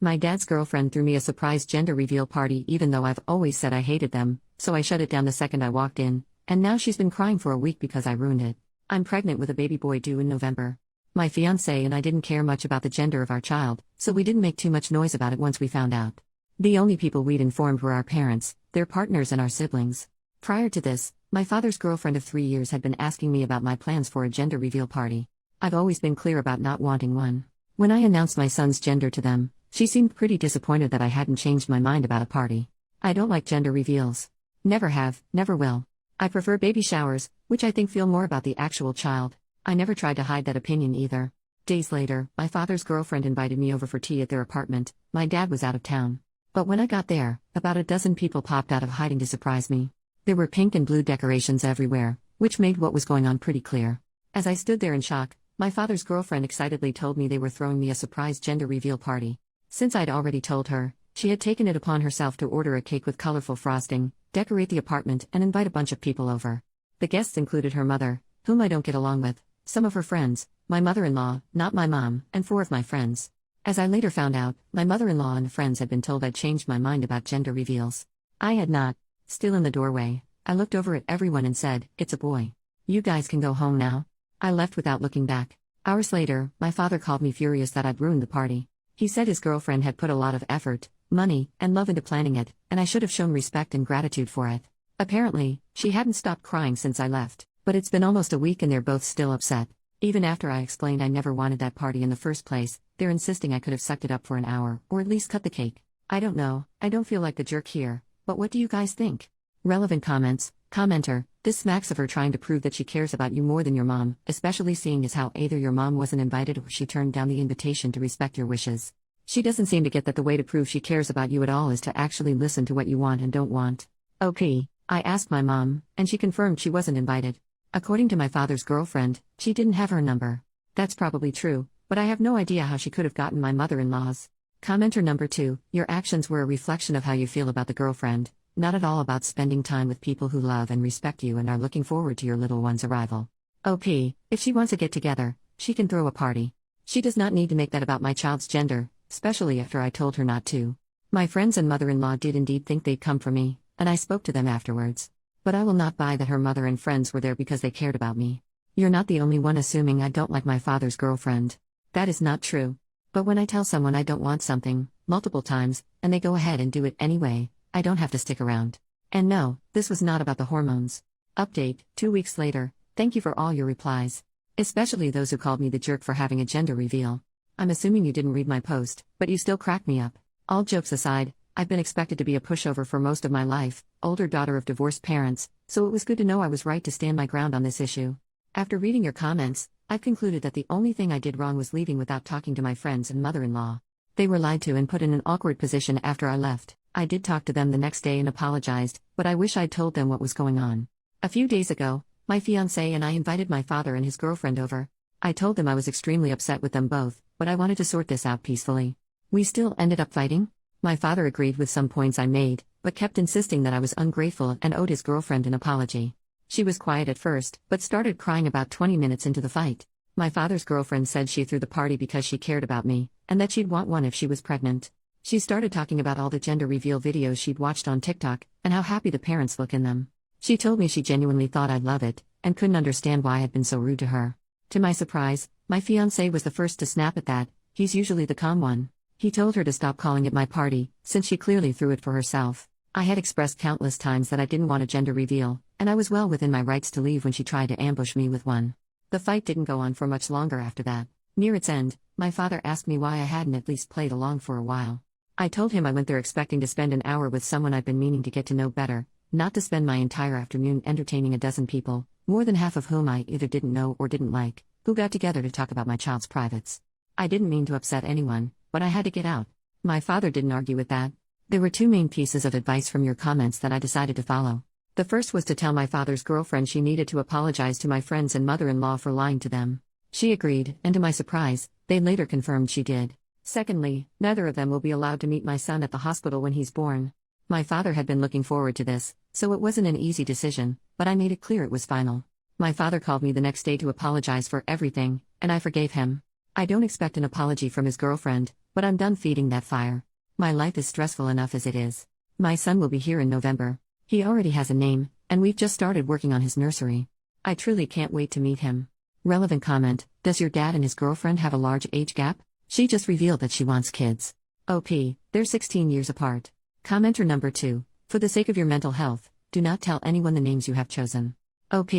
My dad's girlfriend threw me a surprise gender reveal party even though I've always said I hated them, so I shut it down the second I walked in, and now she's been crying for a week because I ruined it. I'm pregnant with a baby boy due in November. My fiancé and I didn't care much about the gender of our child, so we didn't make too much noise about it once we found out. The only people we'd informed were our parents, their partners and our siblings. Prior to this, my father's girlfriend of 3 years had been asking me about my plans for a gender reveal party. I've always been clear about not wanting one. When I announced my son's gender to them, she seemed pretty disappointed that I hadn't changed my mind about a party. I don't like gender reveals. Never have, never will. I prefer baby showers, which I think feel more about the actual child. I never tried to hide that opinion either. Days later, my father's girlfriend invited me over for tea at their apartment. My dad was out of town. But when I got there, about a dozen people popped out of hiding to surprise me. There were pink and blue decorations everywhere, which made what was going on pretty clear. As I stood there in shock, my father's girlfriend excitedly told me they were throwing me a surprise gender reveal party. Since I'd already told her, she had taken it upon herself to order a cake with colorful frosting, decorate the apartment, and invite a bunch of people over. The guests included her mother, whom I don't get along with, some of her friends, my mother-in-law, not my mom, and 4 of my friends. As I later found out, my mother-in-law and friends had been told I'd changed my mind about gender reveals. I had not. Still in the doorway, I looked over at everyone and said, "It's a boy. You guys can go home now." I left without looking back. Hours later, my father called me furious that I'd ruined the party. He said his girlfriend had put a lot of effort, money, and love into planning it, and I should have shown respect and gratitude for it. Apparently, she hadn't stopped crying since I left, but it's been almost a week and they're both still upset. Even after I explained I never wanted that party in the first place, they're insisting I could have sucked it up for an hour, or at least cut the cake. I don't know, I don't feel like the jerk here, but what do you guys think? Relevant comments. Commenter, this smacks of her trying to prove that she cares about you more than your mom, especially seeing as how either your mom wasn't invited or she turned down the invitation to respect your wishes. She doesn't seem to get that the way to prove she cares about you at all is to actually listen to what you want and don't want. Okay, I asked my mom, and she confirmed she wasn't invited. According to my father's girlfriend, she didn't have her number. That's probably true, but I have no idea how she could have gotten my mother-in-law's. Commenter number 2, your actions were a reflection of how you feel about the girlfriend, not at all about spending time with people who love and respect you and are looking forward to your little one's arrival. OP, if she wants to get together, she can throw a party. She does not need to make that about my child's gender, especially after I told her not to. My friends and mother-in-law did indeed think they'd come for me, and I spoke to them afterwards. But I will not buy that her mother and friends were there because they cared about me. You're not the only one assuming I don't like my father's girlfriend. That is not true. But when I tell someone I don't want something, multiple times, and they go ahead and do it anyway, I don't have to stick around. And no, this was not about the hormones. Update, 2 weeks later, thank you for all your replies. Especially those who called me the jerk for having a gender reveal. I'm assuming you didn't read my post, but you still crack me up. All jokes aside, I've been expected to be a pushover for most of my life, older daughter of divorced parents, so it was good to know I was right to stand my ground on this issue. After reading your comments, I've concluded that the only thing I did wrong was leaving without talking to my friends and mother-in-law. They were lied to and put in an awkward position after I left. I did talk to them the next day and apologized, but I wish I'd told them what was going on. A few days ago, my fiancé and I invited my father and his girlfriend over. I told them I was extremely upset with them both, but I wanted to sort this out peacefully. We still ended up fighting. My father agreed with some points I made, but kept insisting that I was ungrateful and owed his girlfriend an apology. She was quiet at first, but started crying about 20 minutes into the fight. My father's girlfriend said she threw the party because she cared about me, and that she'd want one if she was pregnant. She started talking about all the gender reveal videos she'd watched on TikTok, and how happy the parents look in them. She told me she genuinely thought I'd love it, and couldn't understand why I'd been so rude to her. To my surprise, my fiancé was the first to snap at that. He's usually the calm one. He told her to stop calling it my party, since she clearly threw it for herself. I had expressed countless times that I didn't want a gender reveal, and I was well within my rights to leave when she tried to ambush me with one. The fight didn't go on for much longer after that. Near its end, my father asked me why I hadn't at least played along for a while. I told him I went there expecting to spend an hour with someone I'd been meaning to get to know better, not to spend my entire afternoon entertaining a dozen people, more than half of whom I either didn't know or didn't like, who got together to talk about my child's privates. I didn't mean to upset anyone, but I had to get out. My father didn't argue with that. There were 2 main pieces of advice from your comments that I decided to follow. The first was to tell my father's girlfriend she needed to apologize to my friends and mother-in-law for lying to them. She agreed, and to my surprise, they later confirmed she did. Secondly, neither of them will be allowed to meet my son at the hospital when he's born. My father had been looking forward to this, so it wasn't an easy decision, but I made it clear it was final. My father called me the next day to apologize for everything, and I forgave him. I don't expect an apology from his girlfriend, but I'm done feeding that fire. My life is stressful enough as it is. My son will be here in November. He already has a name, and we've just started working on his nursery. I truly can't wait to meet him. Relevant comment: does your dad and his girlfriend have a large age gap? She just revealed that she wants kids. OP, they're 16 years apart. Commenter number 2: for the sake of your mental health, do not tell anyone the names you have chosen. OP,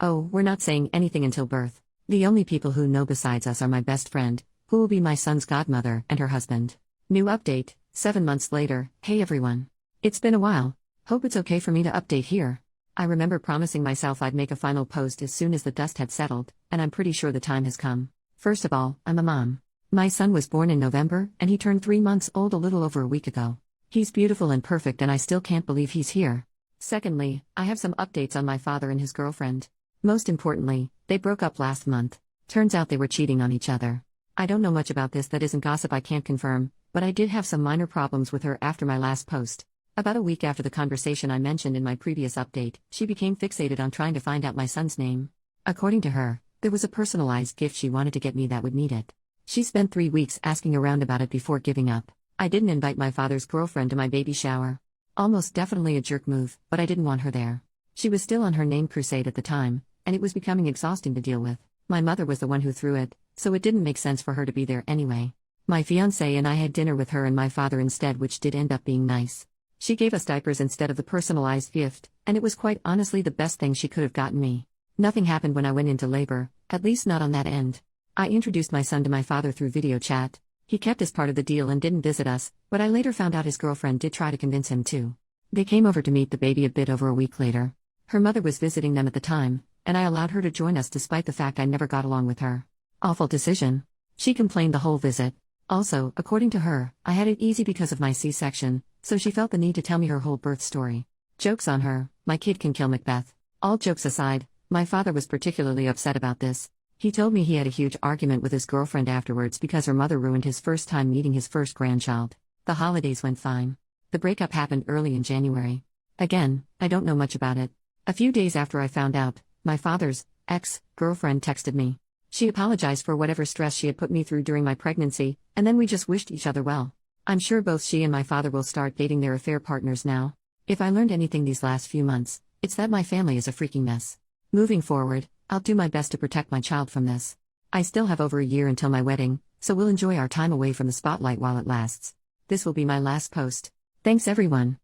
oh, we're not saying anything until birth. The only people who know besides us are my best friend, who will be my son's godmother, and her husband. New update, 7 months later. Hey everyone. It's been a while. Hope it's okay for me to update here. I remember promising myself I'd make a final post as soon as the dust had settled, and I'm pretty sure the time has come. First of all, I'm a mom. My son was born in November, and he turned 3 months old a little over a week ago. He's beautiful and perfect, and I still can't believe he's here. Secondly, I have some updates on my father and his girlfriend. Most importantly, they broke up last month. Turns out they were cheating on each other. I don't know much about this that isn't gossip I can't confirm, but I did have some minor problems with her after my last post. About a week after the conversation I mentioned in my previous update, she became fixated on trying to find out my son's name. According to her, there was a personalized gift she wanted to get me that would need it. She spent 3 weeks asking around about it before giving up. I didn't invite my father's girlfriend to my baby shower. Almost definitely a jerk move, but I didn't want her there. She was still on her name crusade at the time, and it was becoming exhausting to deal with. My mother was the one who threw it, so it didn't make sense for her to be there anyway. My fiancé and I had dinner with her and my father instead, which did end up being nice. She gave us diapers instead of the personalized gift, and it was quite honestly the best thing she could have gotten me. Nothing happened when I went into labor, at least not on that end. I introduced my son to my father through video chat. He kept his part of the deal and didn't visit us, but I later found out his girlfriend did try to convince him to. They came over to meet the baby a bit over a week later. Her mother was visiting them at the time, and I allowed her to join us despite the fact I never got along with her. Awful decision. She complained the whole visit. Also, according to her, I had it easy because of my C-section, so she felt the need to tell me her whole birth story. Joke's on her, my kid can kill Macbeth. All jokes aside, my father was particularly upset about this. He told me he had a huge argument with his girlfriend afterwards because her mother ruined his first time meeting his first grandchild. The holidays went fine. The breakup happened early in January. Again, I don't know much about it. A few days after I found out, my father's ex-girlfriend texted me. She apologized for whatever stress she had put me through during my pregnancy, and then we just wished each other well. I'm sure both she and my father will start dating their affair partners now. If I learned anything these last few months, it's that my family is a freaking mess. Moving forward, I'll do my best to protect my child from this. I still have over a year until my wedding, so we'll enjoy our time away from the spotlight while it lasts. This will be my last post. Thanks everyone.